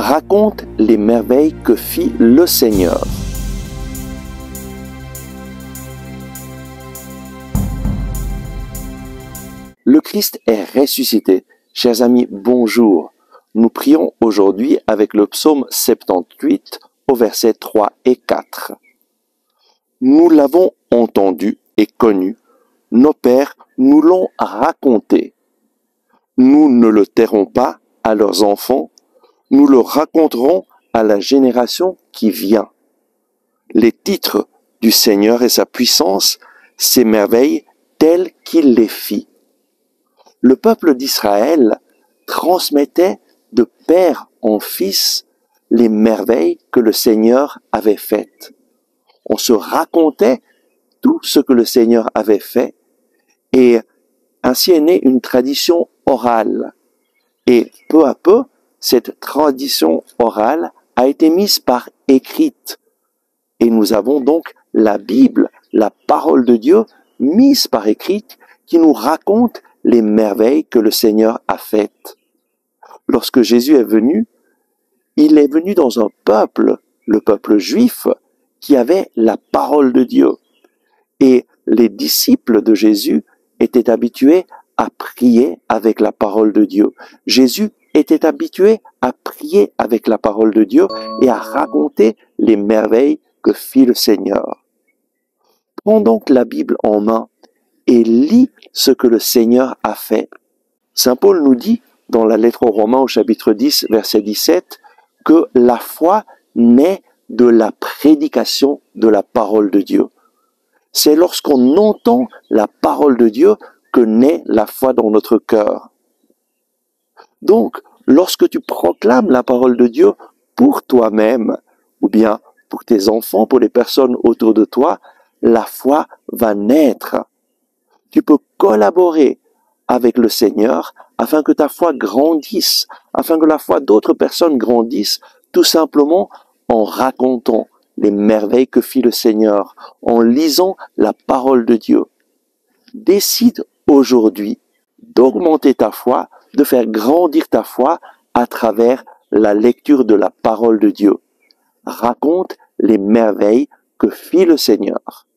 raconte les merveilles que fit le Seigneur. Le Christ est ressuscité. Chers amis, bonjour. Nous prions aujourd'hui avec le psaume 78 au verset 3 et 4. Nous l'avons entendu et connu. Nos pères nous l'ont raconté. Nous ne le tairons pas à leurs enfants. Nous le raconterons à la génération qui vient. Les titres du Seigneur et sa puissance, ses merveilles telles qu'il les fit. Le peuple d'Israël transmettait de père en fils les merveilles que le Seigneur avait faites. On se racontait tout ce que le Seigneur avait fait et ainsi est née une tradition orale. Et peu à peu, cette tradition orale a été mise par écrite. Et nous avons donc la Bible, la parole de Dieu, mise par écrite, qui nous raconte les merveilles que le Seigneur a faites. Lorsque Jésus est venu, il est venu dans un peuple, le peuple juif, qui avait la parole de Dieu. Et les disciples de Jésus étaient habitués à prier avec la parole de Dieu. Jésus était habitué à prier avec la parole de Dieu et à raconter les merveilles que fit le Seigneur. Prends donc la Bible en main et lis ce que le Seigneur a fait. Saint Paul nous dit dans la lettre aux Romains au chapitre 10, verset 17, que la foi naît de la prédication de la parole de Dieu. C'est lorsqu'on entend la parole de Dieu que naît la foi dans notre cœur. Donc, lorsque tu proclames la parole de Dieu pour toi-même, ou bien pour tes enfants, pour les personnes autour de toi, la foi va naître. Tu peux collaborer avec le Seigneur afin que ta foi grandisse, afin que la foi d'autres personnes grandisse, tout simplement en racontant les merveilles que fit le Seigneur, en lisant la parole de Dieu. Décide aujourd'hui d'augmenter ta foi, de faire grandir ta foi à travers la lecture de la parole de Dieu. Raconte les merveilles que fit le Seigneur.